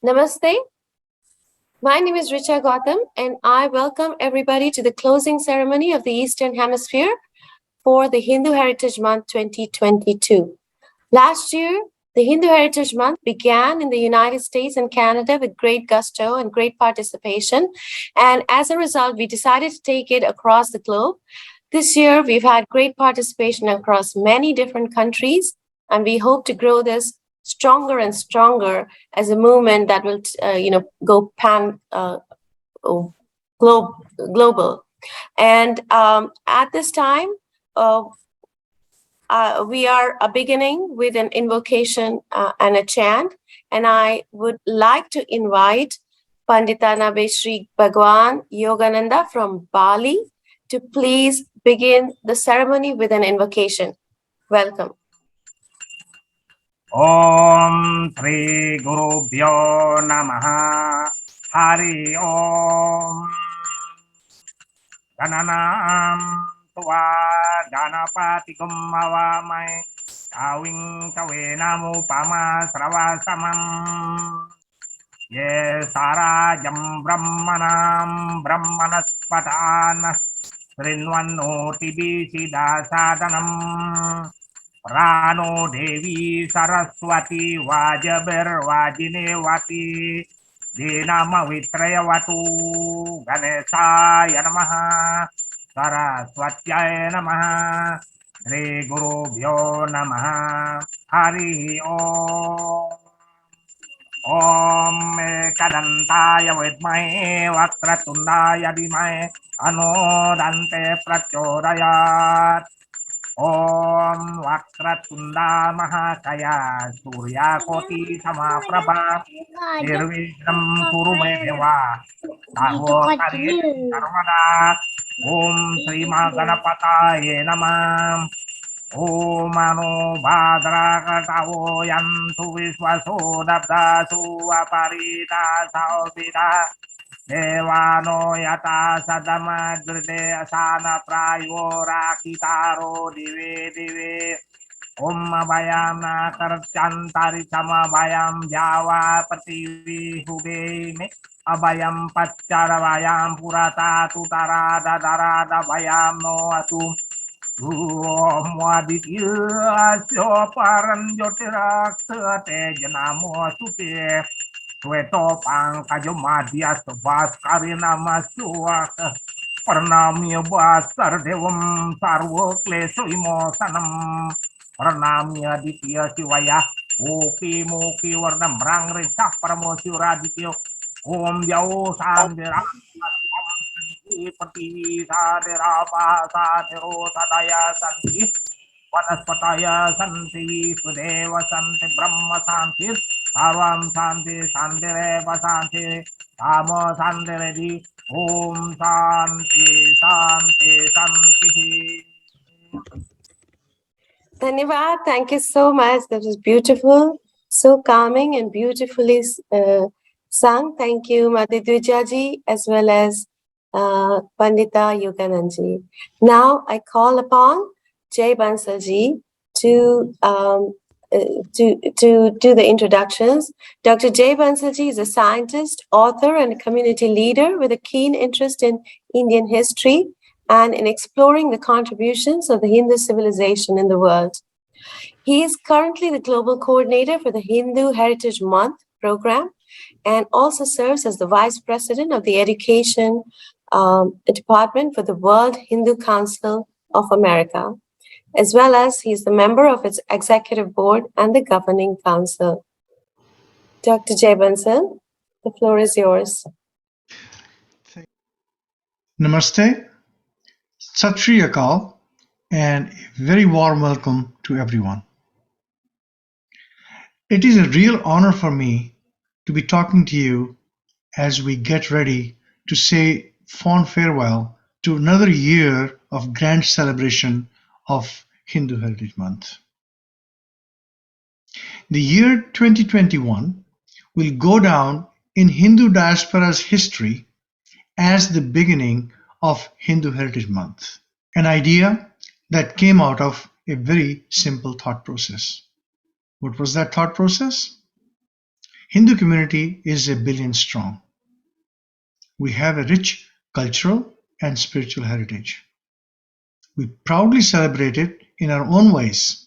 Namaste. My name is Richa Gautam, and I welcome everybody to the closing ceremony of the Eastern Hemisphere for the Hindu Heritage Month 2022. Last year, the Hindu Heritage Month began in the United States and Canada with great gusto and great participation. And as a result, we decided to take it across the globe. This year, we've had great participation across many different countries, and we hope to grow this stronger and stronger as a movement that will, go oh, global. And at this time, uh, we are beginning with an invocation and a chant. And I would like to invite Pandita Nabeshri Bhagwan Yogananda from Bali to please begin the ceremony with an invocation. Welcome. Om Sri Guru Bhyo Namaha Hari Om Gananam Tva Ganapati Gumavamai Kawing Kavenamu Pama Sravasamam Ye Sarajam Brahmanam Brahmanaspatana Srinvano Tibisida Sadanam Prano Devi Saraswati Vajaber Vajinewati Dinama Vitrayavatu Ganesaya Namaha Saraswatyaya Namaha Sri Guru Bhyo Namaha Hari Om Om Kadantaya Vidmahe Vakratundaya Dhimahe Anodante Prachodayat Om Vakratunda Mahakaya Surya Koti Samaprabha Nirvighnam Kuru Me Deva Sarvo Karyesu Sarvada Om Sri Maganapataye Namah Om Mano Bhadra Katavo Yantu Vishwaso Dabdasu Aparita Saobida Devano Yata Sadama Dride Asana Prayo Rakitaro Dive Dive Om Abhayam Nakarchantari Sama Bhayam Java Pativi Hubeme Abhayam Pachara Bhayam Purata Tutara Dadara Bhayam No Atum Om Aditya Paran Jyotirak Te Janamo Sute Tweto Pangkajo Madhyas Bhaskarina Masuak Pranamya Bhaskar Devam Sarvo Klesho Imosanam Pranamya Ditya Sivaya Muki Muki Varnam Rangre Sapramo Siradityo Om Yau Sandira Pati Sadira Sadiro Sadaya Santi Vanaspataya Santi Sudeva Santi Brahma Santi Sarvam Santi Santireva Santi Samo Santiredi Om Santi Santi Santi. Dhanyavad. Thank you so much. That was beautiful, so calming and beautifully sung. Thank you, Madhudvijaji, as well as Pandita Yogananji. Now I call upon Jay Bansalji to do the introductions. Dr. Jay Bansalji is a scientist, author, and community leader with a keen interest in Indian history and in exploring the contributions of the Hindu civilization in the world. He is currently the global coordinator for the Hindu Heritage Month program and also serves as the vice president of the education department for the World Hindu Council of America, as well as he's the member of its executive board and the governing council. Dr. Jay Bansal, the floor is yours. Namaste, Sat Shri Akal, and a very warm welcome to everyone. It is a real honor for me to be talking to you as we get ready to say fond farewell to another year of grand celebration of Hindu Heritage Month. The year 2021 will go down in Hindu diaspora's history as the beginning of Hindu Heritage Month, an idea that came out of a very simple thought process. What was that thought process? Hindu community is 1 billion strong. We have a rich cultural and spiritual heritage. We proudly celebrate it in our own ways,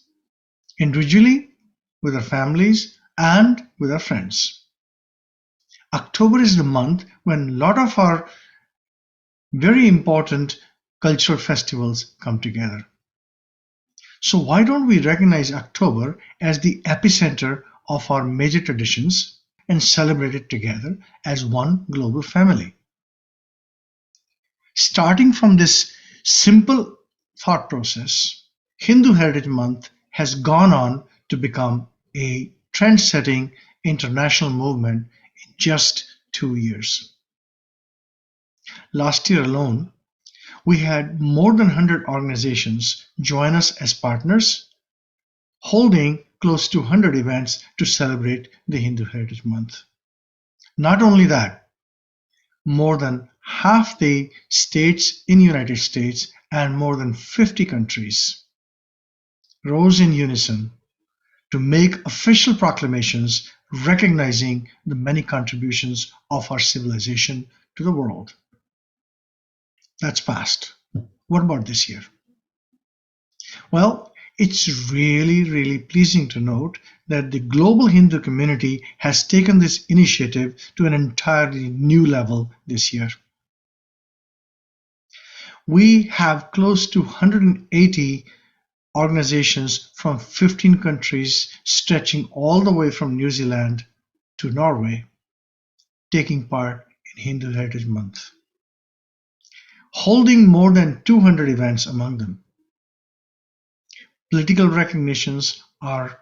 individually, with our families, and with our friends. October is the month when a lot of our very important cultural festivals come together. So why don't we recognize October as the epicenter of our major traditions and celebrate it together as one global family? Starting from this simple thought process, Hindu Heritage Month has gone on to become a trend-setting international movement in just 2 years. Last year alone, we had more than 100 organizations join us as partners, holding close to 100 events to celebrate the Hindu Heritage Month. Not only that, more than half the states in the United States and more than 50 countries rose in unison to make official proclamations recognizing the many contributions of our civilization to the world. That's past. What about this year? Well, it's really pleasing to note that the global Hindu community has taken this initiative to an entirely new level this year. We have close to 180 organizations from 15 countries, stretching all the way from New Zealand to Norway, taking part in Hindu Heritage Month, holding more than 200 events among them. Political recognitions are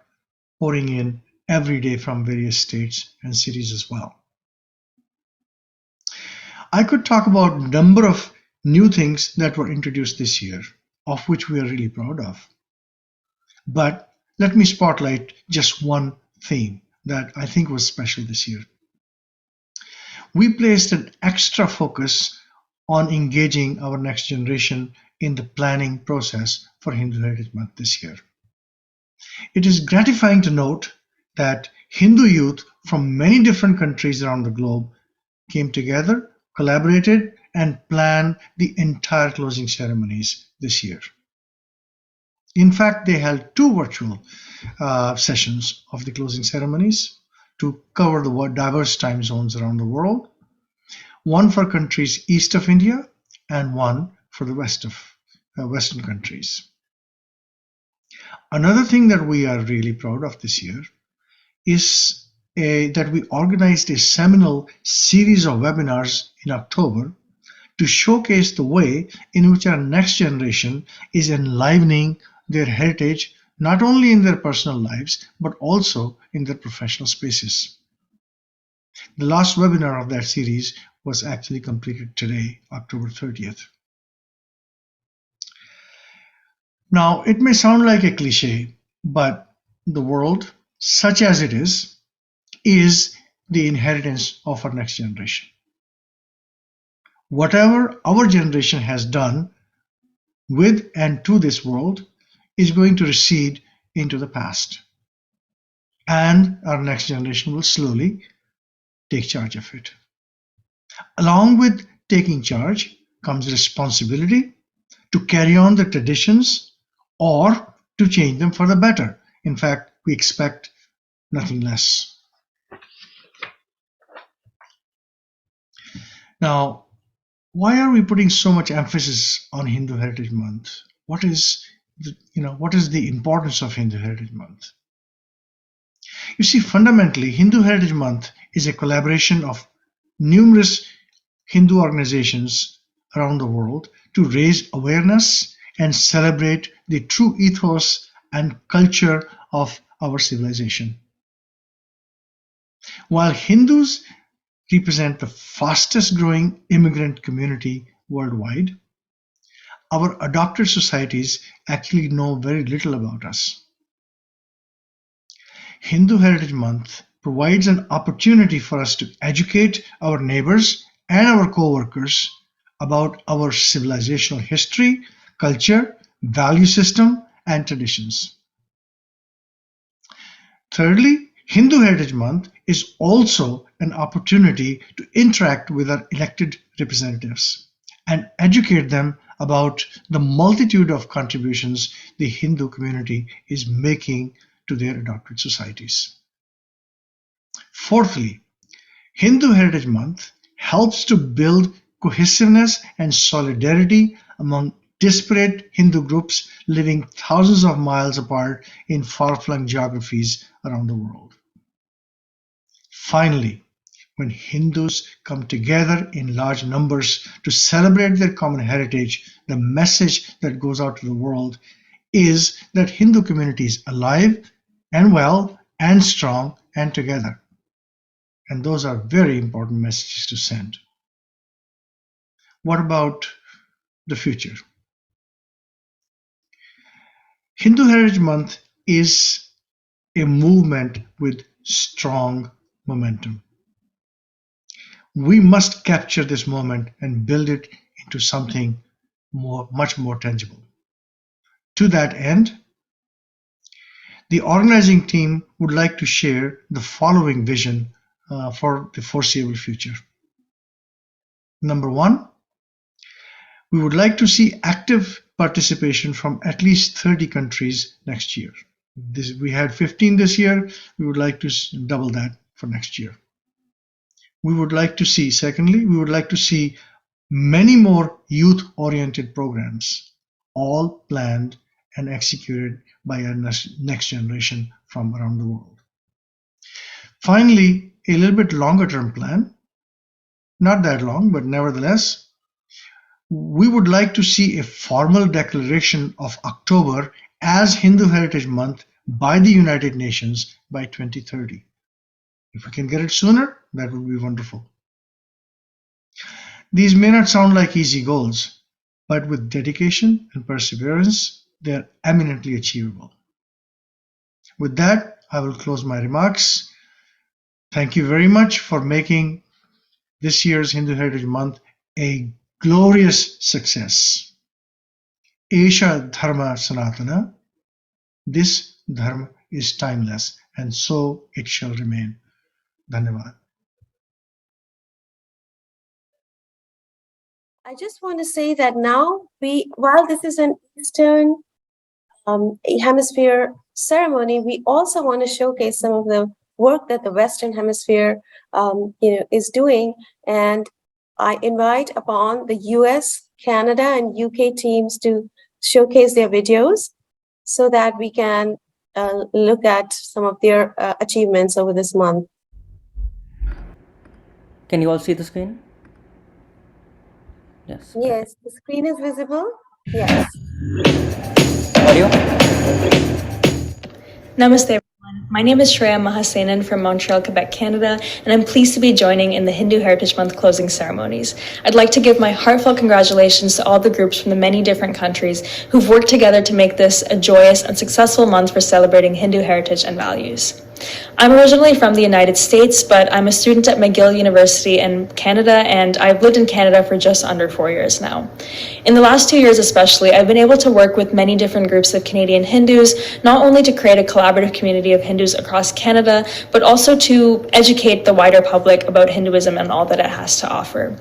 pouring in every day from various states and cities as well. I could talk about a number of new things that were introduced this year, of which we are really proud of. But let me spotlight just one theme that I think was special this year. We placed an extra focus on engaging our next generation in the planning process for Hindu Heritage Month this year. It is gratifying to note that Hindu youth from many different countries around the globe came together, collaborated, and planned the entire closing ceremonies this year. In fact, they held two virtual sessions of the closing ceremonies to cover the diverse time zones around the world, one for countries east of India and one for the Western countries. Another thing that we are really proud of this year is that we organized a seminal series of webinars in October to showcase the way in which our next generation is enlivening their heritage, not only in their personal lives, but also in their professional spaces. The last webinar of that series was actually completed today, October 30th. Now, it may sound like a cliche, but the world, such as it is the inheritance of our next generation. Whatever our generation has done with and to this world is going to recede into the past. And our next generation will slowly take charge of it. Along with taking charge comes responsibility to carry on the traditions or to change them for the better. In fact, we expect nothing less. Now, why are we putting so much emphasis on Hindu Heritage Month? What is the importance of Hindu Heritage Month? You see, fundamentally, Hindu Heritage Month is a collaboration of numerous Hindu organizations around the world to raise awareness and celebrate the true ethos and culture of our civilization. While Hindus represent the fastest growing immigrant community worldwide, our adopted societies actually know very little about us. Hindu Heritage Month provides an opportunity for us to educate our neighbors and our co-workers about our civilizational history, culture, value system, and traditions. Thirdly, Hindu Heritage Month is also an opportunity to interact with our elected representatives and educate them about the multitude of contributions the Hindu community is making to their adopted societies. Fourthly, Hindu Heritage Month helps to build cohesiveness and solidarity among disparate Hindu groups living thousands of miles apart in far-flung geographies around the world. Finally, when Hindus come together in large numbers to celebrate their common heritage, the message that goes out to the world is that Hindu community is alive and well and strong and together. And those are very important messages to send. What about the future? Hindu Heritage Month is a movement with strong momentum. We must capture this moment and build it into something much more tangible. To that end, the organizing team would like to share the following vision for the foreseeable future. Number one, we would like to see active participation from at least 30 countries next year. We had 15 this year. We would like to double that for next year. Secondly, we would like to see many more youth-oriented programs, all planned and executed by our next generation from around the world. Finally, a little bit longer term plan, not that long, but nevertheless, we would like to see a formal declaration of October as Hindu Heritage Month by the United Nations by 2030. If we can get it sooner, that would be wonderful. These may not sound like easy goals, but with dedication and perseverance, they are eminently achievable. With that, I will close my remarks. Thank you very much for making this year's Hindu Heritage Month a glorious success. Esha Dharma Sanatana, this Dharma is timeless, and so it shall remain. Dhanyavad. I just want to say that now while this is an Eastern Hemisphere ceremony, we also want to showcase some of the work that the Western Hemisphere, is doing. And I invite upon the US, Canada, and UK teams to showcase their videos so that we can look at some of their achievements over this month. Can you all see the screen? Yes. Yes, the screen is visible. Yes. Audio? Namaste, everyone. My name is Shreya Mahasenan from Montreal, Quebec, Canada, and I'm pleased to be joining in the Hindu Heritage Month closing ceremonies. I'd like to give my heartfelt congratulations to all the groups from the many different countries who've worked together to make this a joyous and successful month for celebrating Hindu heritage and values. I'm originally from the United States, but I'm a student at McGill University in Canada, and I've lived in Canada for just under 4 years now. In the last 2 years especially, I've been able to work with many different groups of Canadian Hindus, not only to create a collaborative community of Hindus across Canada, but also to educate the wider public about Hinduism and all that it has to offer.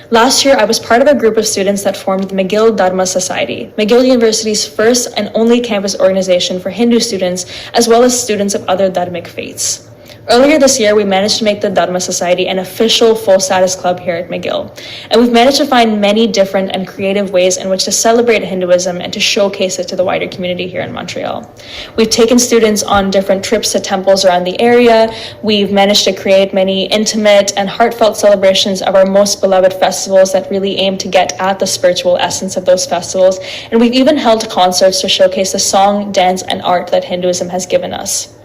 Last year, I was part of a group of students that formed the McGill Dharma Society, McGill University's first and only campus organization for Hindu students, as well as students of other Dharmic faiths. Earlier this year, we managed to make the Dharma Society an official full-status club here at McGill. And we've managed to find many different and creative ways in which to celebrate Hinduism and to showcase it to the wider community here in Montreal. We've taken students on different trips to temples around the area. We've managed to create many intimate and heartfelt celebrations of our most beloved festivals that really aim to get at the spiritual essence of those festivals. And we've even held concerts to showcase the song, dance, and art that Hinduism has given us.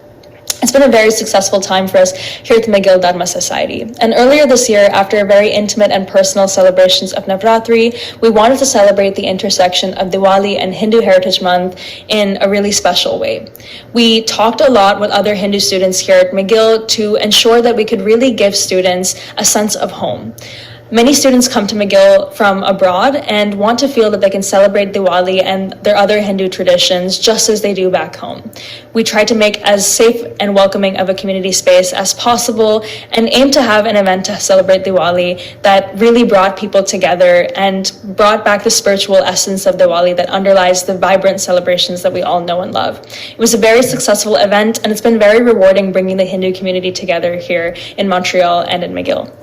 It's been a very successful time for us here at the McGill Dharma Society. And earlier this year, after very intimate and personal celebrations of Navratri, we wanted to celebrate the intersection of Diwali and Hindu Heritage Month in a really special way. We talked a lot with other Hindu students here at McGill to ensure that we could really give students a sense of home. Many students come to McGill from abroad and want to feel that they can celebrate Diwali and their other Hindu traditions just as they do back home. We try to make as safe and welcoming of a community space as possible and aim to have an event to celebrate Diwali that really brought people together and brought back the spiritual essence of Diwali that underlies the vibrant celebrations that we all know and love. It was a very successful event, and it's been very rewarding bringing the Hindu community together here in Montreal and in McGill.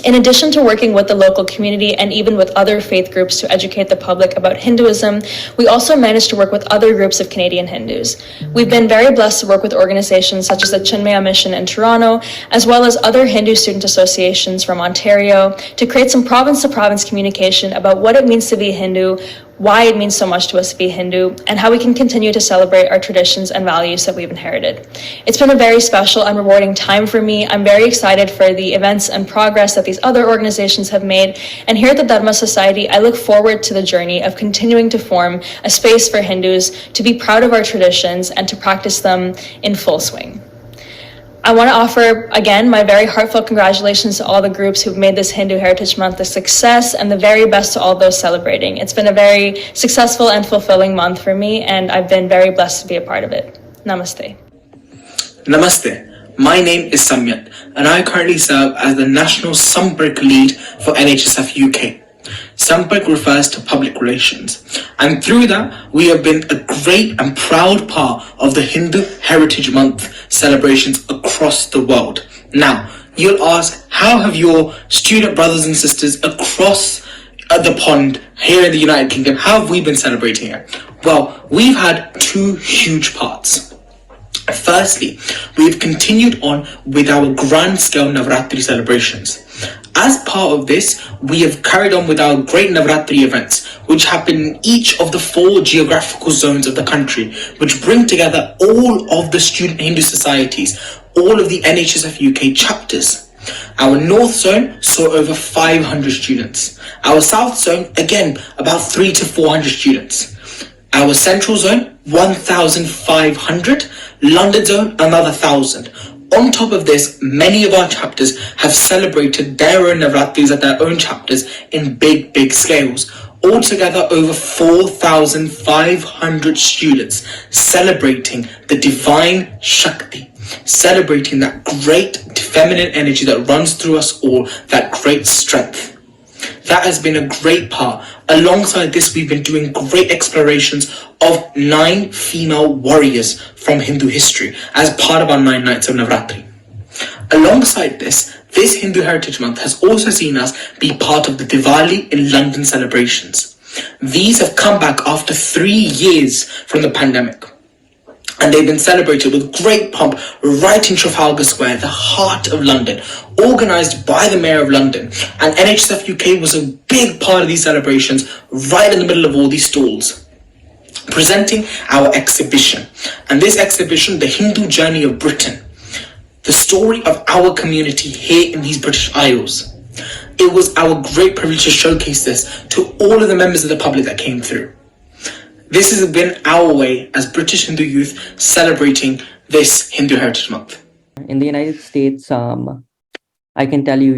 In addition to working with the local community and even with other faith groups to educate the public about Hinduism, we also managed to work with other groups of Canadian Hindus. We've been very blessed to work with organizations such as the Chinmaya Mission in Toronto, as well as other Hindu student associations from Ontario, to create some province-to-province communication about what it means to be Hindu, why it means so much to us to be Hindu, and how we can continue to celebrate our traditions and values that we've inherited. It's been a very special and rewarding time for me. I'm very excited for the events and progress that these other organizations have made. And here at the Dharma Society, I look forward to the journey of continuing to form a space for Hindus to be proud of our traditions and to practice them in full swing. I want to offer, again, my very heartfelt congratulations to all the groups who've made this Hindu Heritage Month a success, and the very best to all those celebrating. It's been a very successful and fulfilling month for me, and I've been very blessed to be a part of it. Namaste. Namaste. My name is Samyat, and I currently serve as the National Sampark Lead for NHSF UK. Sampark refers to public relations, and through that, we have been a great and proud part of the Hindu Heritage Month celebrations across the world. Now, you'll ask, how have your student brothers and sisters across the pond here in the United Kingdom, how have we been celebrating it? Well, we've had two huge parts. Firstly, we've continued on with our grand scale Navratri celebrations. As part of this, we have carried on with our great Navratri events, which happen in each of the 4 geographical zones of the country, which bring together all of the student Hindu societies, all of the NHSF UK chapters. Our North Zone saw over 500 students. Our South Zone, again, about 300 to 400 students. Our Central Zone, 1,500. London Zone, another 1,000. On top of this, many of our chapters have celebrated their own Navratris at their own chapters in big scales. Altogether, over 4,500 students celebrating the divine Shakti, celebrating that great feminine energy that runs through us all, that great strength. That has been a great part. Alongside this, we've been doing great explorations of 9 female warriors from Hindu history as part of our 9 nights of Navratri. Alongside this Hindu Heritage Month has also seen us be part of the Diwali in London celebrations. These have come back after 3 years from the pandemic, and they've been celebrated with great pomp right in Trafalgar Square, the heart of London, organised by the Mayor of London. And NHSF UK was a big part of these celebrations, right in the middle of all these stalls, presenting our exhibition. And this exhibition, The Hindu Journey of Britain, the story of our community here in these British Isles. It was our great privilege to showcase this to all of the members of the public that came through. This has been our way as British Hindu youth celebrating this Hindu Heritage Month. In the United States, I can tell you,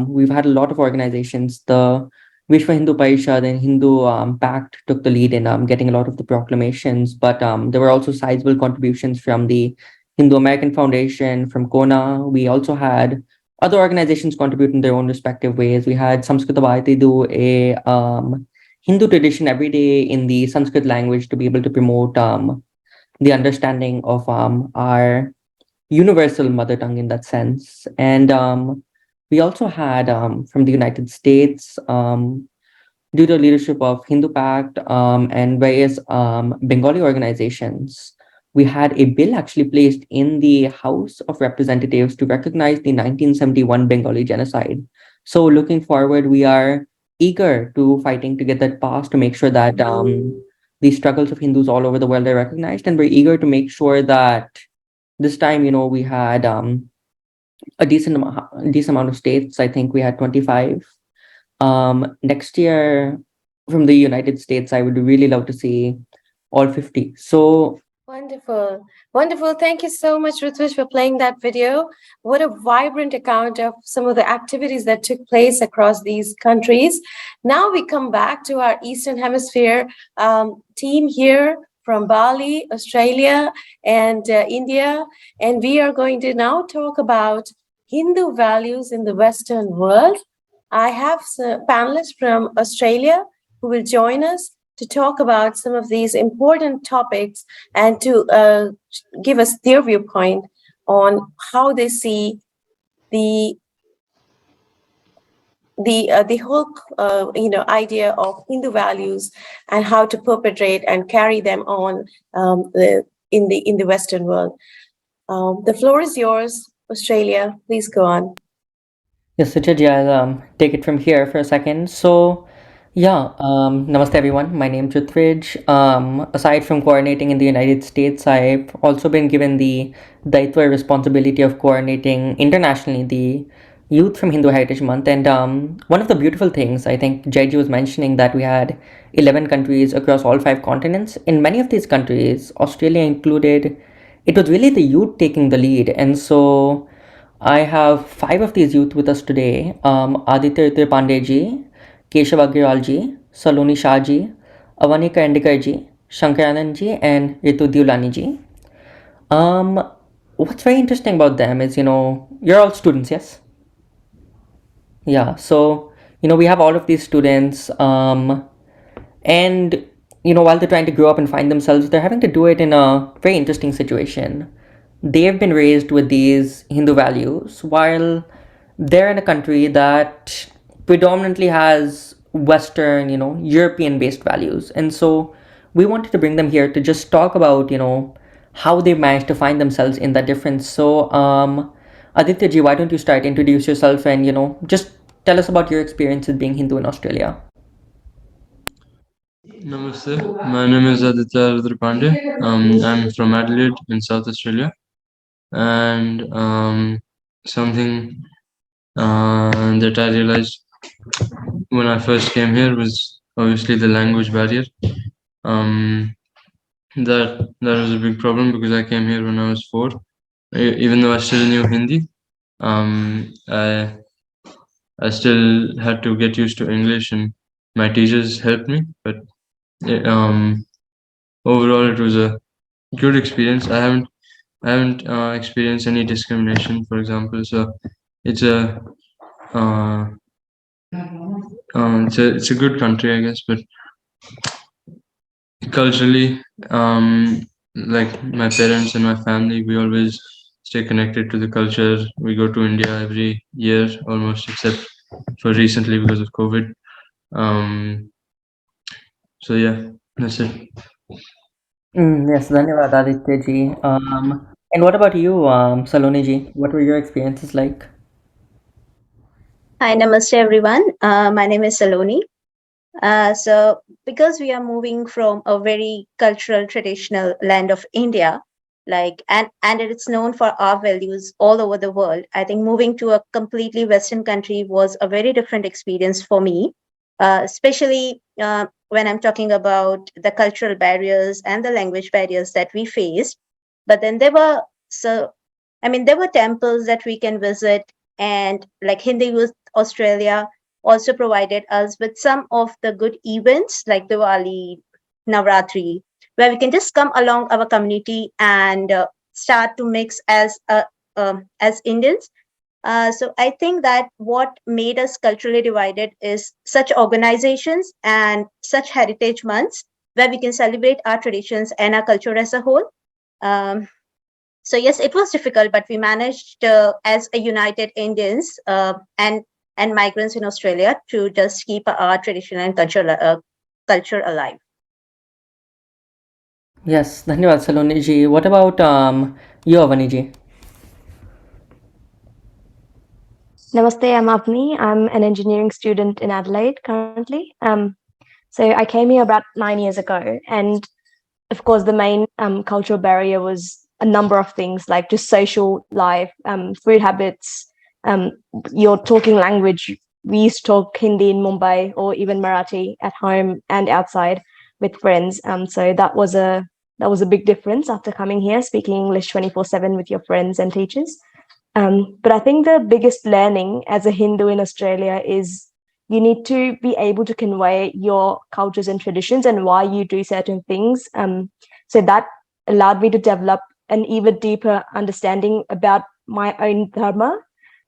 we've had a lot of organizations. The Vishwa Hindu Parishad and Hindu Pact took the lead in getting a lot of the proclamations, but there were also sizable contributions from the Hindu American Foundation, from Kona. We also had other organizations contribute in their own respective ways. We had Samskrita Bharati do a Hindu tradition every day in the Sanskrit language to be able to promote the understanding of our universal mother tongue in that sense. And we also had from the United States, due to the leadership of Hindu Pact and various Bengali organizations, we had a bill actually placed in the House of Representatives to recognize the 1971 Bengali genocide. So looking forward, we are eager to fighting to get that passed, to make sure that the struggles of Hindus all over the world are recognized. And we're eager to make sure that this time, we had a decent amount of states. I think we had 25. Next year, from the United States, I would really love to see all 50. So Wonderful. Wonderful. Thank you so much, Rutvish, for playing that video. What a vibrant account of some of the activities that took place across these countries. Now we come back to our Eastern Hemisphere team here from Bali, Australia, and India. And we are going to now talk about Hindu values in the Western world. I have some panelists from Australia who will join us to talk about some of these important topics and to give us their viewpoint on how they see the the whole idea of Hindu values and how to perpetrate and carry them on in the Western world. The floor is yours, Australia. Please go on. Yes, Suchaji, I'll take it from here for a second. So, yeah, namaste everyone. My name's Ruthrij. Aside from coordinating in the United States, I've also been given the daitwa responsibility of coordinating internationally the youth from Hindu Heritage Month. And one of the beautiful things, I think Jaiji was mentioning that we had 11 countries across all 5 continents. In many of these countries, Australia included, it was really the youth taking the lead. And so I have 5 of these youth with us today. Aditya Ritir Pandeyji, Keshav Agrawalji, Saloni Shahji, Avanika Endikarji, Shankaranandji, and Ritu Diulani what's very interesting about them is, you're all students, yes? Yeah, so, we have all of these students, and, while they're trying to grow up and find themselves, they're having to do it in a very interesting situation. They have been raised with these Hindu values while they're in a country that predominantly has Western, European based values. And so we wanted to bring them here to just talk about, how they managed to find themselves in that difference. So, Aditya ji, why don't you start, introduce yourself and, just tell us about your experience with being Hindu in Australia. Namaste, my name is Aditya Rudra Pandey. I'm from Adelaide in South Australia, and something that I realized when I first came here was obviously the language barrier. That was a big problem because I came here when I was 4. Even though I still knew Hindi, I still had to get used to English, and my teachers helped me. But overall, it was a good experience. I haven't experienced any discrimination, for example. So it's a it's a good country, I guess. But culturally, like my parents and my family, we always stay connected to the culture. We go to India every year almost, except for recently because of COVID. So yeah, that's it. Yes, dhanyawad Aditya ji. And what about you, Saloni ji? What were your experiences like? Hi, namaste everyone. My name is Saloni. So, because we are moving from a very cultural, traditional land of India, and it's known for our values all over the world, I think moving to a completely Western country was a very different experience for me, especially when I'm talking about the cultural barriers and the language barriers that we faced. But then there were temples that we can visit, and like Hindi Youth Australia also provided us with some of the good events like Diwali, Navratri, where we can just come along our community and start to mix as Indians. So I think that what made us culturally divided is such organizations and such heritage months where we can celebrate our traditions and our culture as a whole. So yes, it was difficult, but we managed as a united Indians and migrants in Australia to just keep our tradition and culture alive. Yes, dhanyawad Saloni ji. What about you, Avani ji? Namaste, I'm Avni. I'm an engineering student in Adelaide currently. So I came here about 9 years ago, and of course, the main cultural barrier was a number of things like just social life, food habits, your talking language. We used to talk Hindi in Mumbai or even Marathi at home and outside with friends. So that was a that was a big difference after coming here, speaking English 24/7 with your friends and teachers. But I think the biggest learning as a Hindu in Australia is you need to be able to convey your cultures and traditions and why you do certain things. So that allowed me to develop an even deeper understanding about my own dharma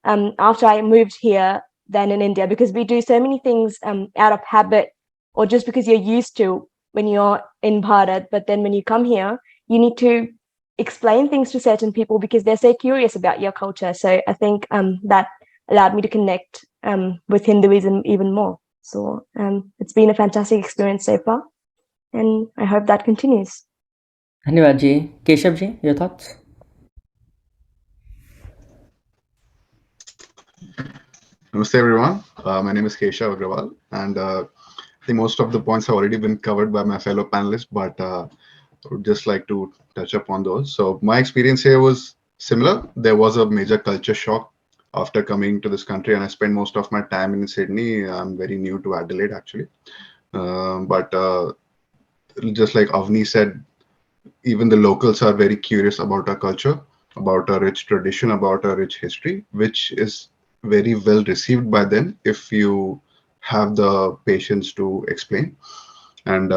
after I moved here than in India, because we do so many things out of habit or just because you're used to when you're in Bharat. But then when you come here, you need to explain things to certain people because they're so curious about your culture. So I think that allowed me to connect with Hinduism even more. So it's been a fantastic experience so far, and I hope that continues. Dhanyawad ji. Keshav ji, your thoughts? Namaste everyone. My name is Keshav Agrawal, and I think most of the points have already been covered by my fellow panelists, but I would just like to touch upon those. So my experience here was similar. There was a major culture shock after coming to this country, and I spent most of my time in Sydney. I'm very new to Adelaide, actually. But just like Avni said, even the locals are very curious about our culture, about our rich tradition, about our rich history, which is very well received by them if you have the patience to explain. And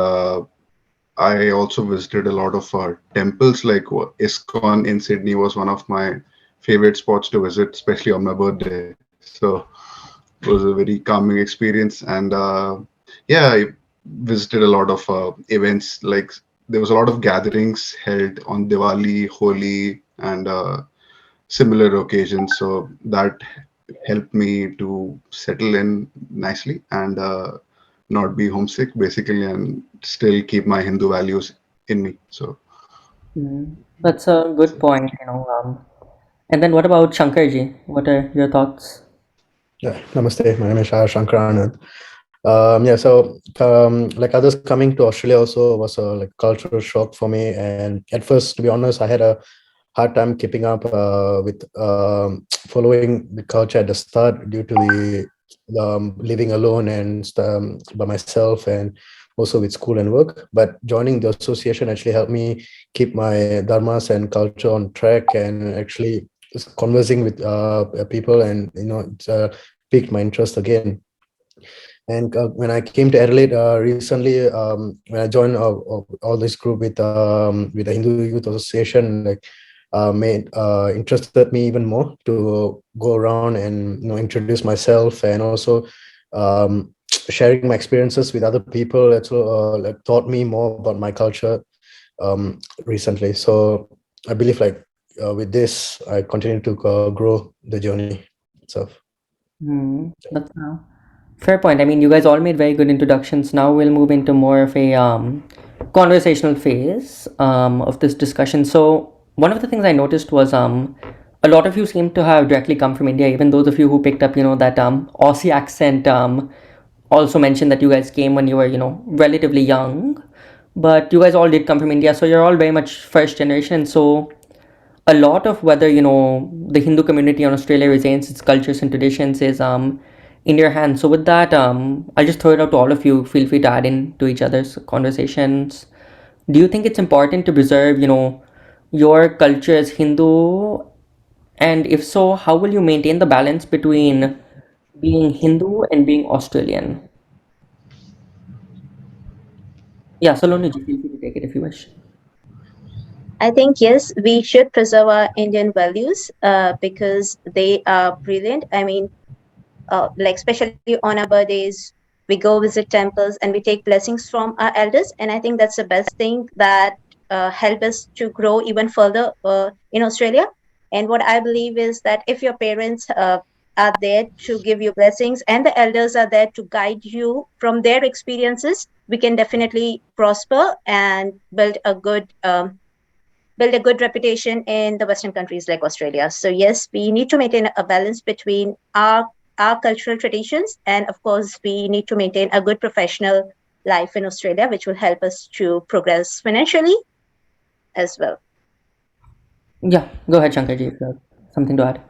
I also visited a lot of temples, like ISKCON in Sydney was one of my favorite spots to visit, especially on my birthday. So it was a very calming experience. And yeah, I visited a lot of events. Like there was a lot of gatherings held on Diwali, Holi, and similar occasions. So that helped me to settle in nicely and not be homesick, basically, and still keep my Hindu values in me. So That's a that's good it. point, And then what about Shankar ji? What are your thoughts? Yeah, namaste. My name is Shankar Anand. Yeah, so like others, coming to Australia also was a like cultural shock for me. And at first, to be honest, I had a hard time keeping up with following the culture at the start due to the living alone and by myself, and also with school and work. But joining the association actually helped me keep my dharmas and culture on track, and actually conversing with people, and it's piqued my interest again. And when I came to Adelaide recently, when I joined all this group with the Hindu Youth Association, like made interested me even more to go around and introduce myself, and also sharing my experiences with other people. That's like taught me more about my culture recently. So I believe like with this, I continue to grow the journey itself. That's a fair point. I mean, you guys all made very good introductions. Now we'll move into more of a conversational phase of this discussion. So one of the things I noticed was a lot of you seem to have directly come from India. Even those of you who picked up, that Aussie accent also mentioned that you guys came when you were, relatively young. But you guys all did come from India, so you're all very much first generation. And so a lot of whether the Hindu community in Australia retains its cultures and traditions is in your hands. So with that, I'll just throw it out to all of you. Feel free to add in to each other's conversations. Do you think it's important to preserve your culture as Hindu? And if so, how will you maintain the balance between being Hindu and being Australian? Yeah, Saloni ji, feel free to take it if you wish. I think yes, we should preserve our Indian values because they are brilliant. I mean, like especially on our birthdays, we go visit temples and we take blessings from our elders, and I think that's the best thing that help us to grow even further in Australia. And what I believe is that if your parents are there to give you blessings and the elders are there to guide you from their experiences, we can definitely prosper and build a good reputation in the Western countries like Australia. So yes, we need to maintain a balance between our cultural traditions, and of course, we need to maintain a good professional life in Australia, which will help us to progress financially as well. Yeah, go ahead, Shankar ji, if you have something to add.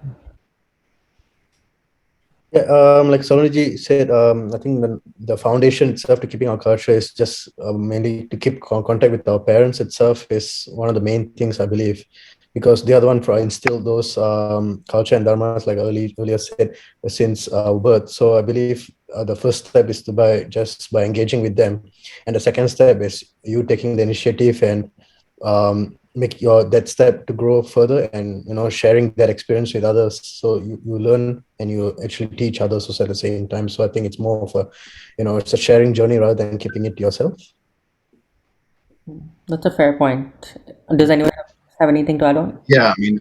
Yeah, like Saloniji said, I think the foundation itself to keeping our culture is just mainly to keep contact with our parents itself is one of the main things I believe, because they are the one for instill those culture and dharmas like earlier said since birth. So I believe the first step is to by engaging with them, and the second step is you taking the initiative and make your that step to grow further, and sharing that experience with others, so you learn and you actually teach others also at the same time. So I think it's more of a it's a sharing journey rather than keeping it to yourself. That's a fair point. Does anyone have anything to add on? Yeah, I mean,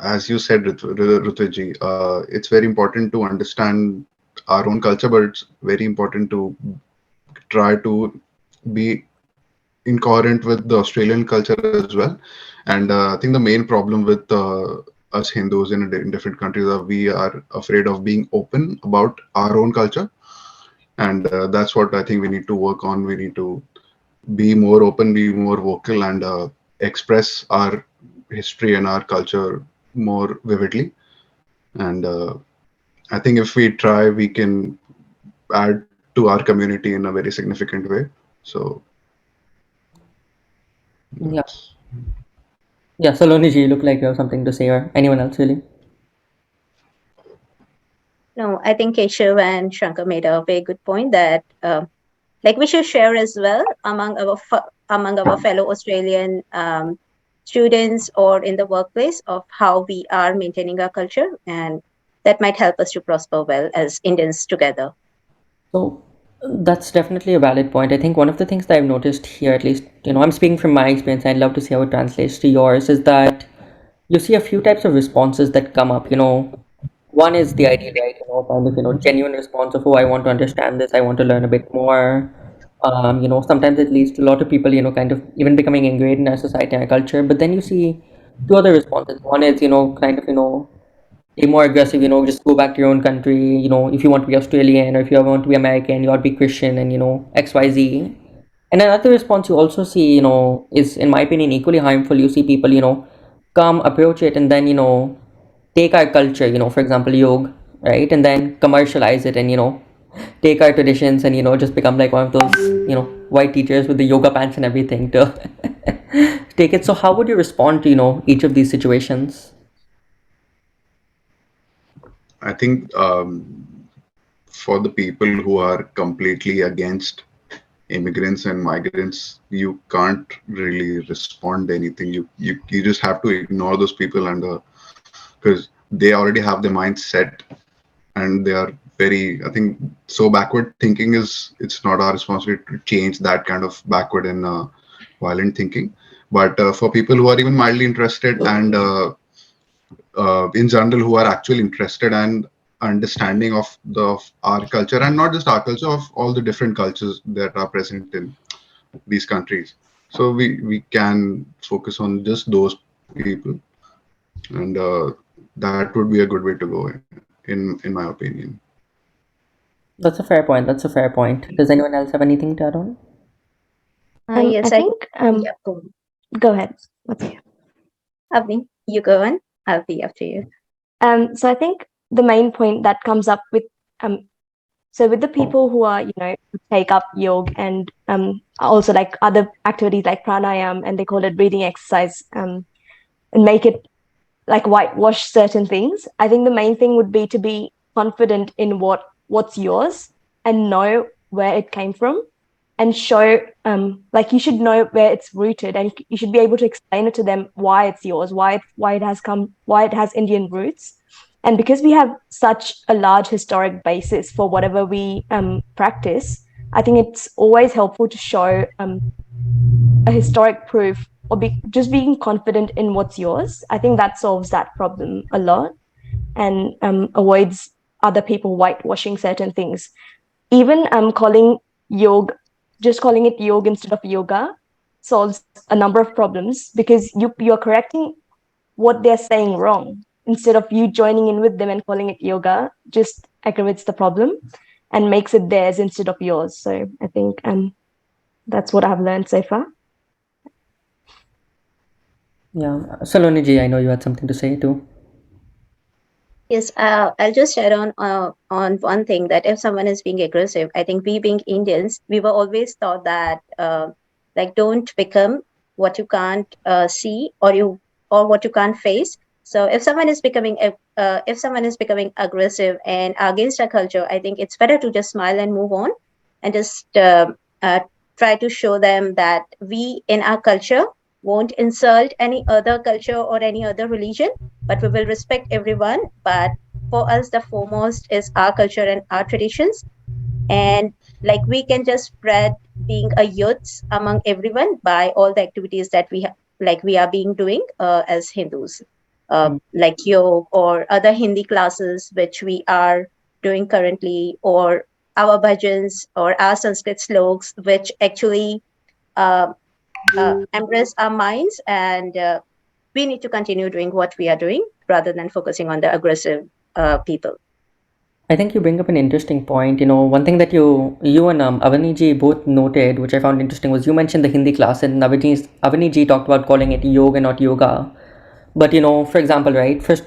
as you said, Ritwiji, it's very important to understand our own culture, but it's very important to try to be incoherent with the Australian culture as well. And I think the main problem with us Hindus in different countries are we are afraid of being open about our own culture. And that's what I think we need to work on. We need to be more open, be more vocal, and express our history and our culture more vividly. And I think if we try, we can add to our community in a very significant way. So, Yeah. Yeah, Saloni ji, you look like you have something to say, or anyone else really? No, I think Keshav and Shankar made a very good point that like we should share as well among our fellow Australian students or in the workplace of how we are maintaining our culture, and that might help us to prosper well as Indians together. So that's definitely a valid point. I think one of the things that I've noticed here, at least, I'm speaking from my experience, I'd love to see how it translates to yours, is that you see a few types of responses that come up. One is the ideal, right? Kind of, genuine response of, oh, I want to understand this, I want to learn a bit more. Sometimes it leads to a lot of people, kind of even becoming ingrained in our society and our culture. But then you see two other responses. One is, kind of, be more aggressive, just go back to your own country, if you want to be Australian or if you want to be American, you ought to be Christian and, XYZ. And another response you also see, is, in my opinion, equally harmful. You see people, come approach it and then, take our culture, for example, yoga, right? And then commercialize it and, take our traditions and, just become like one of those, white teachers with the yoga pants and everything to take it. So how would you respond to, each of these situations? I think for the people who are completely against immigrants and migrants, you can't really respond to anything. You just have to ignore those people, and because they already have their mind set, and they are very, I think, so backward thinking is, it's not our responsibility to change that kind of backward and violent thinking. But for people who are even mildly interested, and in general who are actually interested and understanding of our culture, and not just our culture, of all the different cultures that are present in these countries, so we can focus on just those people, and that would be a good way to go in my opinion. That's a fair point. That's a fair point. Does anyone else have anything to add on? Yes, I think yeah, go on. go ahead. Let's hear. Avni, you go on. I'll be after you. So I think the main point that comes up with so with the people who are who take up yoga and also like other activities like pranayam, and they call it breathing exercise, and make it like whitewash certain things. I think the main thing would be to be confident in what's yours and know where it came from, and show like you should know where it's rooted, and you should be able to explain it to them why it's yours, why it has Indian roots. And because we have such a large historic basis for whatever we practice, I think it's always helpful to show a historic proof, or just being confident in what's yours. I think that solves that problem a lot, and avoids other people whitewashing certain things. Even calling it yoga instead of yoga solves a number of problems, because you're correcting what they're saying wrong. Instead of you joining in with them and calling it yoga, just aggravates the problem and makes it theirs instead of yours. So I think that's what I've learned so far. Yeah. Saloni ji, I know you had something to say too. Yes, I'll just add on one thing that if someone is being aggressive, I think we being Indians, we were always taught that like don't become what you can't see or what you can't face. So if someone is becoming aggressive and against our culture, I think it's better to just smile and move on and just uh, try to show them that we in our culture won't insult any other culture or any other religion, but we will respect everyone. But for us, the foremost is our culture and our traditions. And like we can just spread being a youth among everyone by all the activities that we are being doing as Hindus, like yoga or other Hindi classes, which we are doing currently, or our bhajans or our Sanskrit sloks, which actually uh, embrace our minds and we need to continue doing what we are doing rather than focusing on the aggressive people. I think you bring up an interesting point. One thing that you and Avaniji both noted, which I found interesting, was you mentioned the Hindi class, and Avaniji talked about calling it yoga, not yoga. But for example, right, first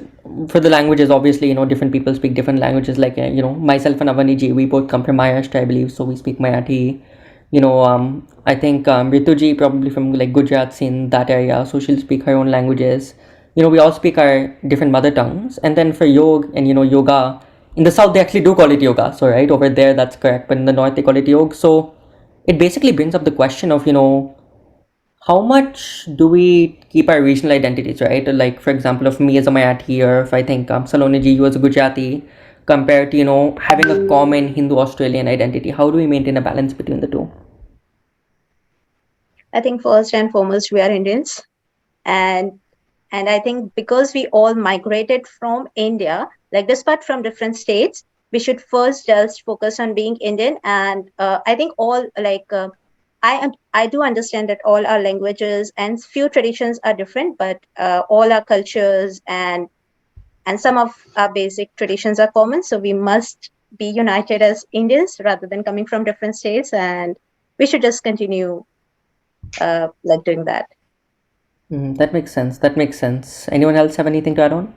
for the languages, obviously, different people speak different languages. Like myself and Avaniji, we both come from Maharashtra, I believe, so we speak Marathi. I think Rituji probably from like Gujarat, in that area, so she'll speak her own languages. We all speak our different mother tongues. And then for yoga and yoga, in the south they actually do call it yoga. So right over there, that's correct. But in the north they call it yoga. So it basically brings up the question of how much do we keep our regional identities, right? Like, for example, if me as a Marathi, or if I think Saloniji, you as a Gujarati, compared to, having a common Hindu-Australian identity, how do we maintain a balance between the two? I think first and foremost we are Indians, and I think because we all migrated from India, like despite from different states, we should first just focus on being Indian. And I think all I do understand that all our languages and few traditions are different, but all our cultures and some of our basic traditions are common. So we must be united as Indians rather than coming from different states, and we should just continue like doing that. That makes sense. That makes sense. Anyone else have anything to add on?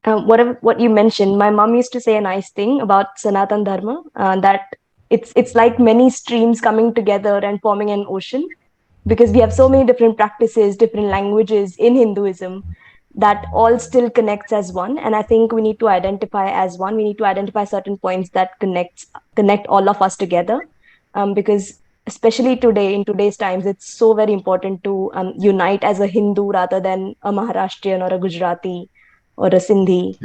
What you mentioned, my mom used to say a nice thing about Sanatan Dharma, that it's like many streams coming together and forming an ocean, because we have so many different practices, different languages in Hinduism that all still connects as one. And I think we need to identify as one. We need to identify certain points that connect all of us together, because especially today, in today's times, it's so very important to unite as a Hindu rather than a Maharashtrian or a Gujarati or a Sindhi.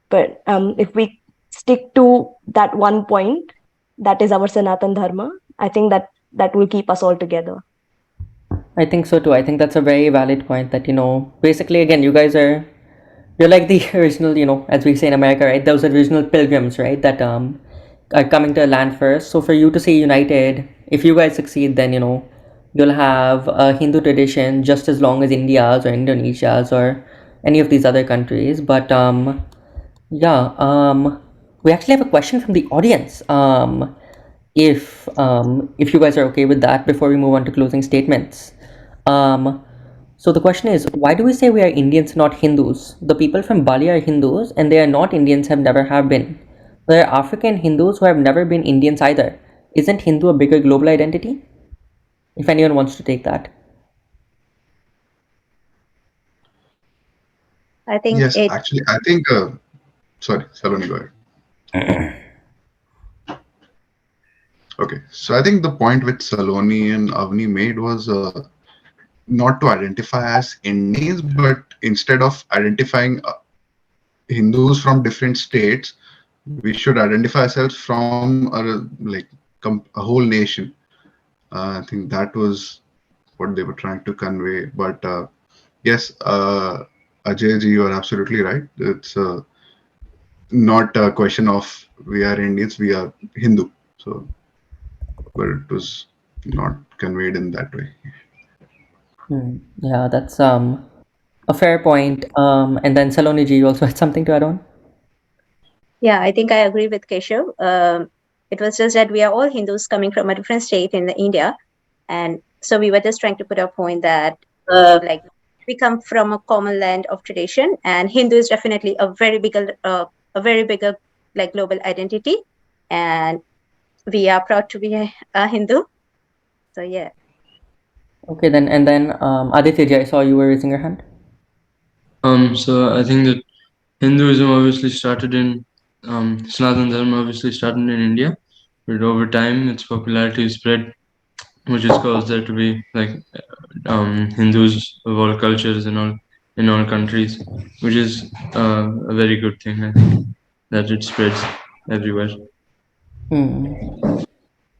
But if we stick to that one point, that is our Sanatan Dharma, I think that will keep us all together. I think so too. I think that's a very valid point that, basically, again, you're like the original, as we say in America, right? Those original pilgrims, right? That are coming to a land first. So for you to say united, if you guys succeed, then you'll have a Hindu tradition just as long as India's or Indonesia's or any of these other countries. But yeah, we actually have a question from the audience. If you guys are okay with that, before we move on to closing statements. Um, so the question is, why do we say we are Indians, not Hindus? The people from Bali are Hindus, and they are not Indians, have been. There are African Hindus who have never been Indians either. Isn't Hindu a bigger global identity? If anyone wants to take that. I think Yes, it actually, I think. Sorry, Saloni, go ahead. Okay, so I think the point which Saloni and Avni made was not to identify as Indians, but instead of identifying Hindus from different states, we should identify ourselves from a whole nation. I think that was what they were trying to convey. But yes, Ajay ji, you are absolutely right. It's not a question of we are Indians, we are Hindu. So, but it was not conveyed in that way. Yeah, that's a fair point. And then Saloni ji, you also had something to add on? Yeah, I think I agree with Keshav. It was just that we are all Hindus coming from a different state in India, and so we were just trying to put a point that like we come from a common land of tradition, and Hindu is definitely a very bigger like global identity, and we are proud to be a Hindu. So yeah. Okay, then, and then Aditya, I saw you were raising your hand. So I think that Hinduism obviously started in Sanatana Dharma obviously started in India, but over time its popularity spread, which has caused there to be like Hindus of all cultures and all in all countries, which is a very good thing. I think that it spreads everywhere.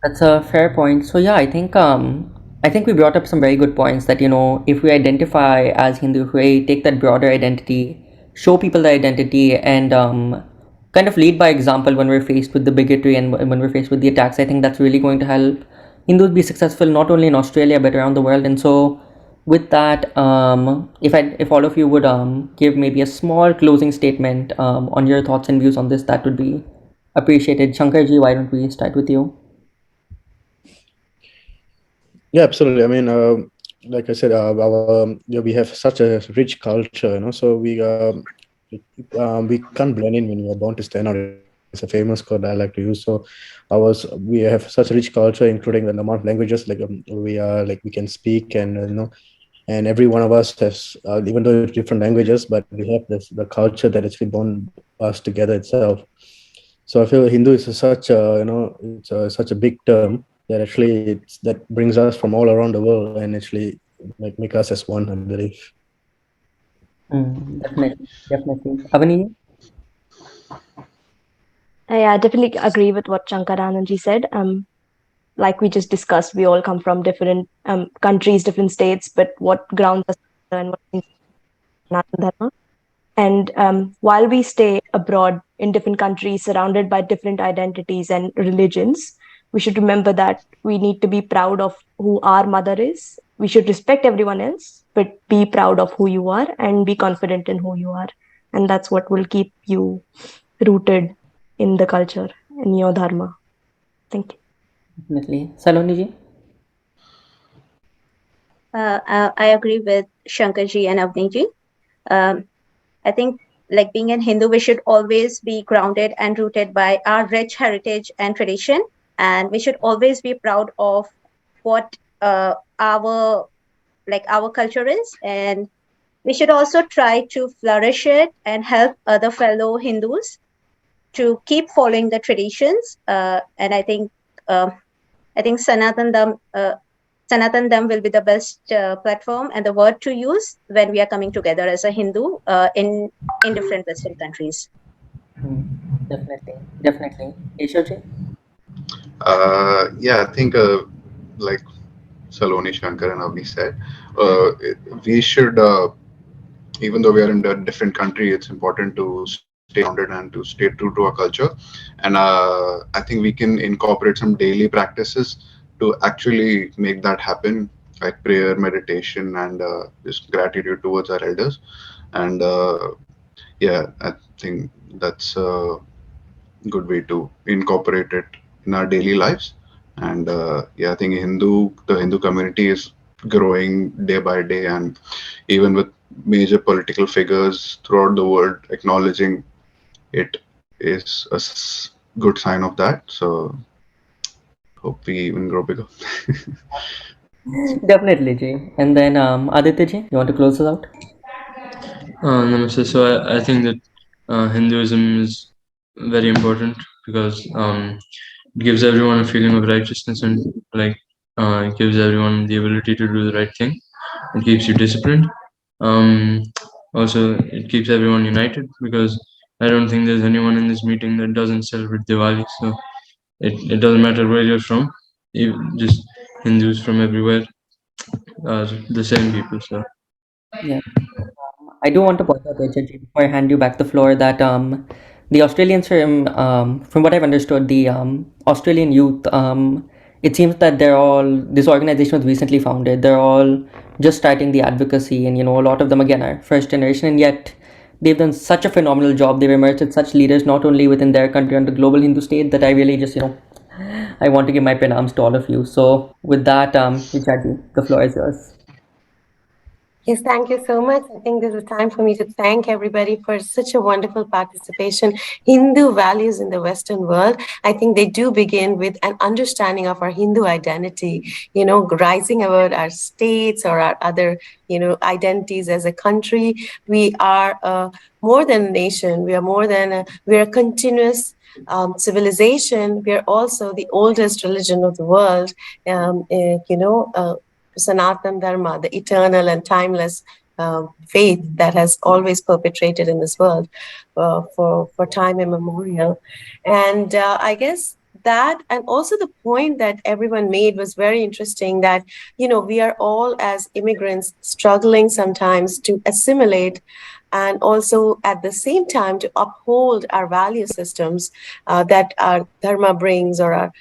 That's a fair point. So yeah, I think we brought up some very good points that, you know, if we identify as Hindu, if we take that broader identity, show people the identity, and kind of lead by example when we're faced with the bigotry and when we're faced with the attacks, I think that's really going to help Hindus be successful not only in Australia but around the world. And so with that, if all of you would give maybe a small closing statement on your thoughts and views on this, that would be appreciated. Shankarji, why don't we start with you? Yeah, absolutely. I mean, like I said, we have such a rich culture, so we can't blend in when we are born to stand out. It's a famous quote I like to use. So we have such a rich culture, including the amount of languages we can speak, and and every one of us has, even though it's different languages, but we have the culture that actually bond us together itself. So I feel Hindu is such a, such a big term that actually that brings us from all around the world and actually make us as one, I believe. Definitely, definitely. Avani? I definitely agree with what Shankarananji said. Like we just discussed, we all come from different countries, different states, but what grounds us and what is Sanatana Dharma. And while we stay abroad in different countries, surrounded by different identities and religions, we should remember that we need to be proud of who our mother is. We should respect everyone else, but be proud of who you are and be confident in who you are. And that's what will keep you rooted in the culture, in your dharma. Thank you. Definitely. Saloni ji? I agree with Shankarji and Avniji. I think, like being a Hindu, we should always be grounded and rooted by our rich heritage and tradition, and we should always be proud of what our culture is, and we should also try to flourish it and help other fellow Hindus to keep following the traditions. And I think Sanatan Dham will be the best platform and the word to use when we are coming together as a Hindu in different Western countries. Definitely, definitely. Keshavji? Yeah, I think like Saloni, Shankar, and Avni said, we should, even though we are in a different country, it's important to stay grounded and to stay true to our culture. And I think we can incorporate some daily practices to actually make that happen, like prayer, meditation, and just gratitude towards our elders. And yeah, I think that's a good way to incorporate it in our daily lives. And yeah, I think the Hindu community is growing day by day, and even with major political figures throughout the world acknowledging it is a good sign of that. So hope we even grow bigger. Definitely, Ji. And then Aditya ji, you want to close us out? Namaste. So I think that Hinduism is very important because it gives everyone a feeling of righteousness and like it gives everyone the ability to do the right thing. It keeps you disciplined. Um, Also, it keeps everyone united because I don't think there's anyone in this meeting that doesn't celebrate Diwali. So it doesn't matter where you're from. Just Hindus from everywhere are the same people. So Yeah. I do want to point out, Richard, before I hand you back the floor, that the Australians from what I've understood, the Australian youth, it seems that this organization was recently founded. They're all just starting the advocacy, and, you know, a lot of them, again, are first generation, and yet they've done such a phenomenal job. They've emerged as such leaders, not only within their country and the global Hindu state, that I really just, you know, I want to give my pranams to all of you. So with that, Richard, the floor is yours. Yes, thank you so much. I think this is time for me to thank everybody for such a wonderful participation. Hindu values in the Western world, I think they do begin with an understanding of our Hindu identity, rising about our states or our other, identities as a country. We are more than a nation. We are more than we're a continuous civilization. We are also the oldest religion of the world. Sanatan Dharma, the eternal and timeless faith that has always perpetrated in this world for time immemorial. And I guess that, and also the point that everyone made was very interesting, that we are all as immigrants struggling sometimes to assimilate, and also at the same time to uphold our value systems that our dharma brings, or our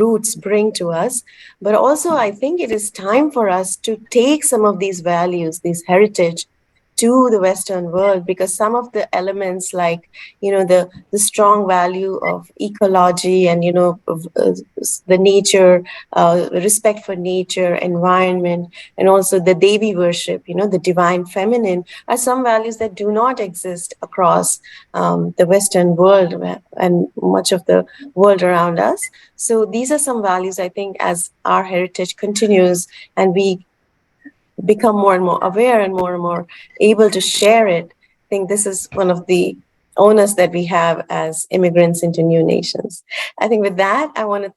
roots bring to us. But also I think it is time for us to take some of these values, this heritage, to the Western world, because some of the elements, like the strong value of ecology, and the nature, respect for nature, environment, and also the Devi worship, the divine feminine, are some values that do not exist across the Western world and much of the world around us. So these are some values, I think, as our heritage continues and we become more and more aware and more able to share it. I think this is one of the onus that we have as immigrants into new nations. I think with that, I want to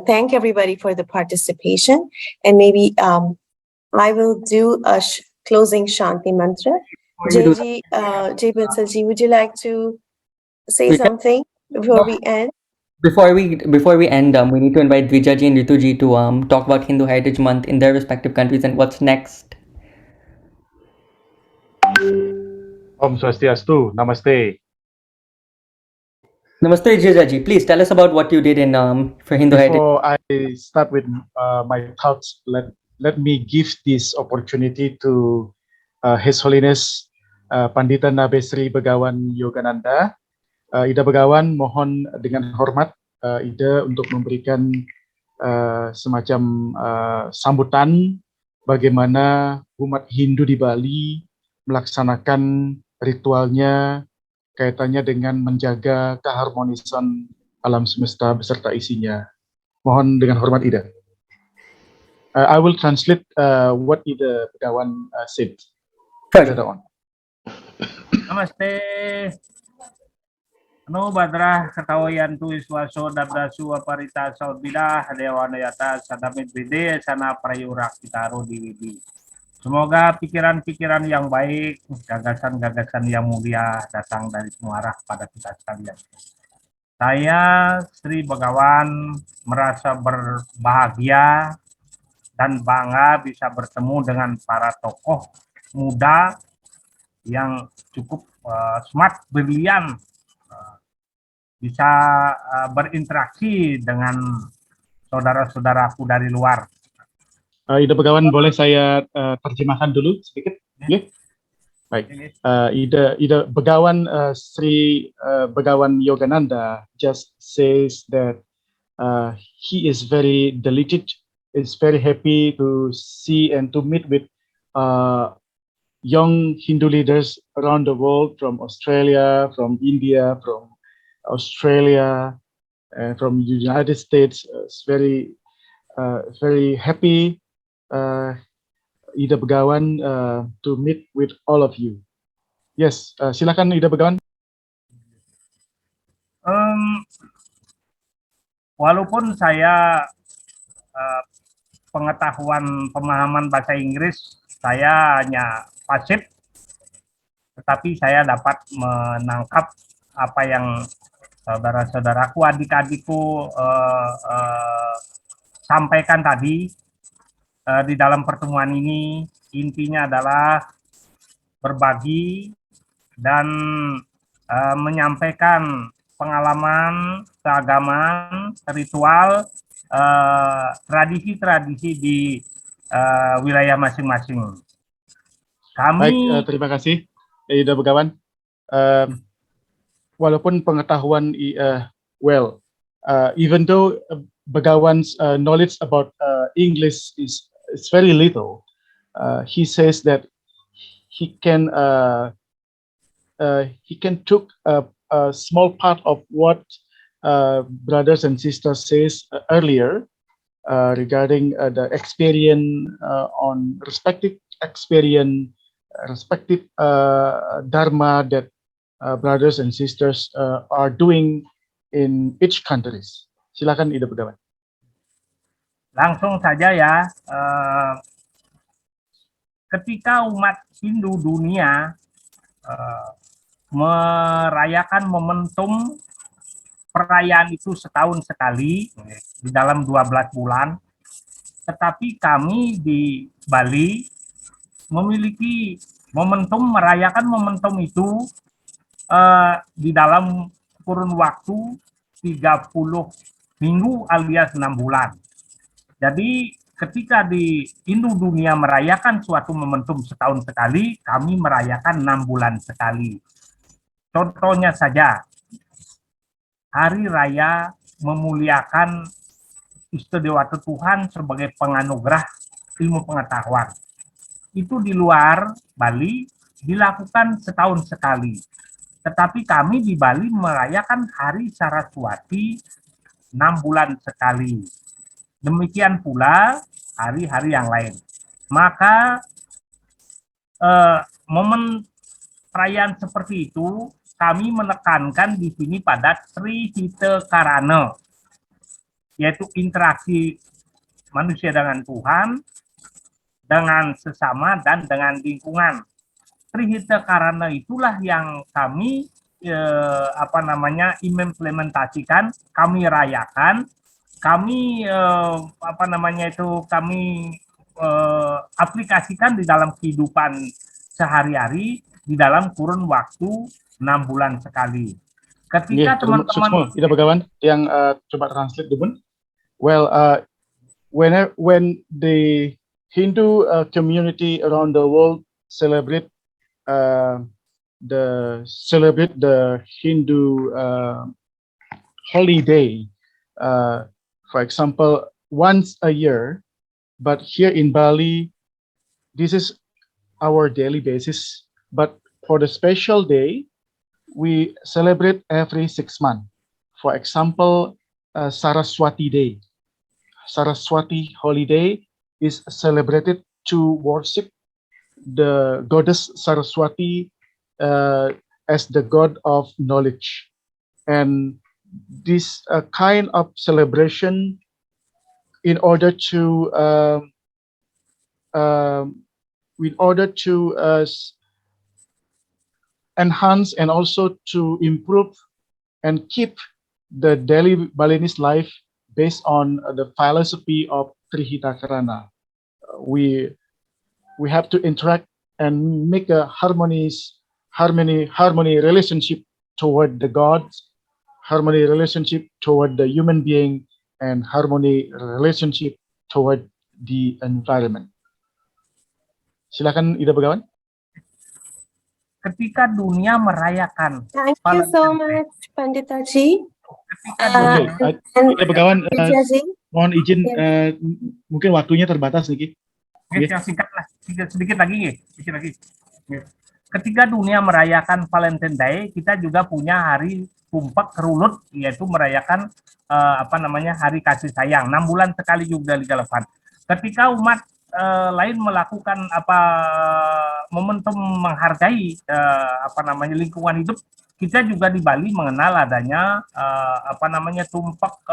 thank everybody for the participation, and maybe I will do a closing Shanti mantra. Before you do that, Jay Bansalji, would you like to say we can, something before no, we end? before we end, we need to invite Dvijaji and Rituji to talk about Hindu Heritage Month in their respective countries and what's next. Om Swastiastu, Namaste. Namaste, Dvijaji. Please tell us about what you did in for Hindu Heritage. Before I start with my thoughts, let me give this opportunity to His Holiness Pandita Nabesri Begawan Yogananda. Ida Begawan, mohon dengan hormat Ida untuk memberikan semacam sambutan bagaimana umat Hindu di Bali melaksanakan ritualnya kaitannya dengan menjaga keharmonisan alam semesta beserta isinya. Mohon dengan hormat Ida. I will translate what Ida Begawan said later on. Namaste. Anu badrah ketawayan tu iswaso dabdasu aparita saudbidah dewana yata sadamit bide sana prayurak kitaro diwidi. Semoga pikiran-pikiran yang baik, gagasan-gagasan yang mulia datang dari semua arah pada kita sekalian. Saya Sri Begawan merasa berbahagia dan bangga bisa bertemu dengan para tokoh muda yang cukup smart, brilian, bisa berinteraksi dengan saudara-saudaraku dari luar. Ida Begawan, boleh saya terjemahkan dulu sedikit? Ya. Baik. Ida Begawan, Sri Begawan Yogananda just says that he is very delighted, is very happy to see and to meet with young Hindu leaders around the world, from Australia, from India, from Australia, and from the United States. It's very happy, Ida Begawan, to meet with all of you. Yes, silakan Ida Begawan. Walaupun saya pemahaman bahasa Inggris saya hanya pasif, tetapi saya dapat menangkap apa yang saudara-saudaraku, adik-adikku sampaikan tadi di dalam pertemuan ini. Intinya adalah berbagi dan menyampaikan pengalaman, keagamaan, ritual, tradisi-tradisi di wilayah masing-masing. Baik, terima kasih Ida Begawan. Walaupun pengetahuan, even though Begawan's knowledge about English is very little, he says that he can took a small part of what brothers and sisters says earlier regarding the experience on respective experience, respective dharma that brothers and sisters are doing in each countries. Silakan Ida Begawan. Langsung saja ya, ketika umat Hindu dunia merayakan momentum perayaan itu setahun sekali di dalam 12 bulan, tetapi kami di Bali memiliki momentum merayakan momentum itu di dalam kurun waktu 30 minggu alias 6 bulan. Jadi ketika di Hindu dunia merayakan suatu momentum setahun sekali, kami merayakan 6 bulan sekali. Contohnya saja, Hari Raya memuliakan Istadewata Tuhan sebagai penganugerah ilmu pengetahuan. Itu di luar Bali dilakukan setahun sekali. Tetapi kami di Bali merayakan Hari Saraswati 6 bulan sekali. Demikian pula hari-hari yang lain. Maka momen perayaan seperti itu kami menekankan di sini pada Sri Hita Karana, yaitu interaksi manusia dengan Tuhan, dengan sesama, dan dengan lingkungan. Sri Hita Karana itulah yang kami implementasikan, kami rayakan, kami kami aplikasikan di dalam kehidupan sehari-hari di dalam kurun waktu 6 bulan sekali. Ketika teman-teman Tidak Begawan yang coba translate dulu. Well, when the Hindu community around the world celebrate the Hindu holiday, for example, once a year, but here in Bali, this is our daily basis. But for the special day, we celebrate every 6 months. For example, Saraswati Day. Saraswati holiday is celebrated to worship the goddess Saraswati as the god of knowledge. And this kind of celebration in order to enhance and also to improve and keep the daily Balinese life based on the philosophy of Trihita Karana. We have to interact and make a harmony relationship toward the gods, harmony relationship toward the human being, and harmony relationship toward the environment. Silakan Ida Begawan. Ketika dunia merayakan. Thank you so much, Panditaji. Ida Begawan, mohon izin, mungkin waktunya terbatas nih. Singkatlah, sedikit lagi. Ketika dunia merayakan Valentine Day, kita juga punya hari Tumpak Kerulut, yaitu merayakan hari kasih sayang. 6 bulan sekali juga digalakan. Ketika umat lain melakukan momentum menghargai lingkungan hidup, kita juga di Bali mengenal adanya tumpak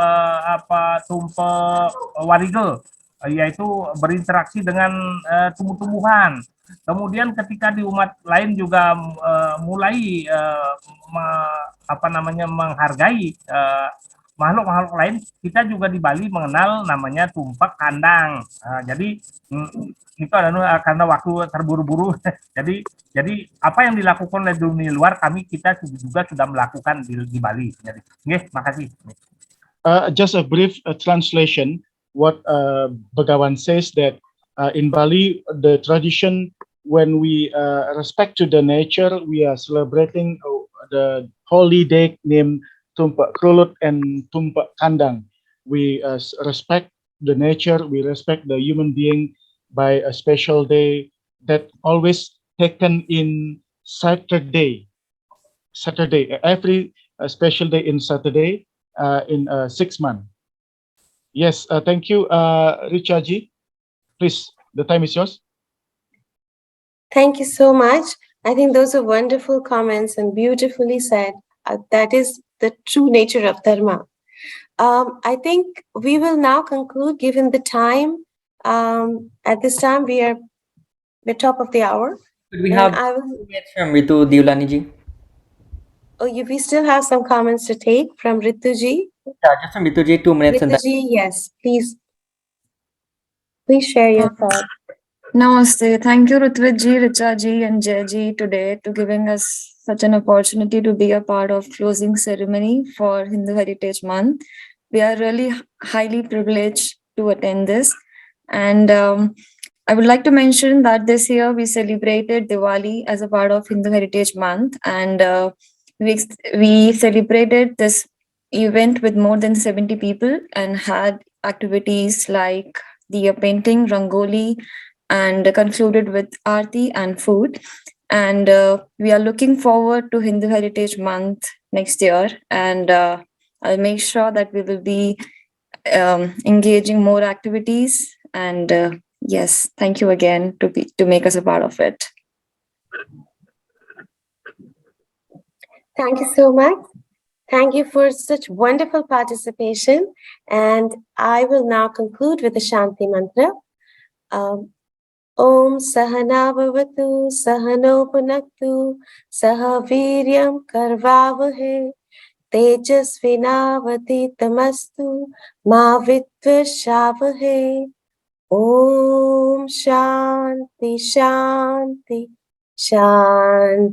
warigel, yaitu berinteraksi dengan tumbuh-tumbuhan. Kemudian ketika di umat lain juga mulai menghargai makhluk-makhluk lain, kita juga di Bali mengenal namanya tumpak kandang. Jadi itu adalah karena waktu terburu-buru. jadi apa yang dilakukan oleh dunia luar, kita juga sudah melakukan di Bali. Jadi, makasih. Just a brief translation. What Begawan says that in Bali, the tradition when we respect to the nature, we are celebrating the holy day named Tumpak Kerulut and Tumpak Kandang. We respect the nature, we respect the human being, by a special day that always taken in Saturday. Every special day in Saturday in 6 months. Yes, thank you, Richaji. Please, the time is yours. Thank you so much. I think those are wonderful comments and beautifully said. That is the true nature of dharma. I think we will now conclude given the time. At this time, we're top of the hour. Could we And have I will, 2 minutes from Ritu Divlani we still have some comments to take from Rituji. Yeah, just from Ritu 2 minutes and then. Rituji, yes, please. Please share your thoughts. Namaste. Thank you, Ritvik ji, Richa ji, and Jay ji today to giving us such an opportunity to be a part of closing ceremony for Hindu Heritage Month. We are really highly privileged to attend this. And I would like to mention that this year we celebrated Diwali as a part of Hindu Heritage Month, and we celebrated this event with more than 70 people and had activities like the painting, rangoli, and concluded with aarti and food. And we are looking forward to Hindu Heritage Month next year, and I'll make sure that we will be engaging more activities. And yes, thank you again to make us a part of it. Thank you so much. Thank you for such wonderful participation. And I will now conclude with the Shanti Mantra. Om Sahana Bhavatu Sahano Punaktu Saha Viryam Karvavahe Tejasvinavaditamastu Ma Vitvashavahe. Om Shanti Shanti Shanti.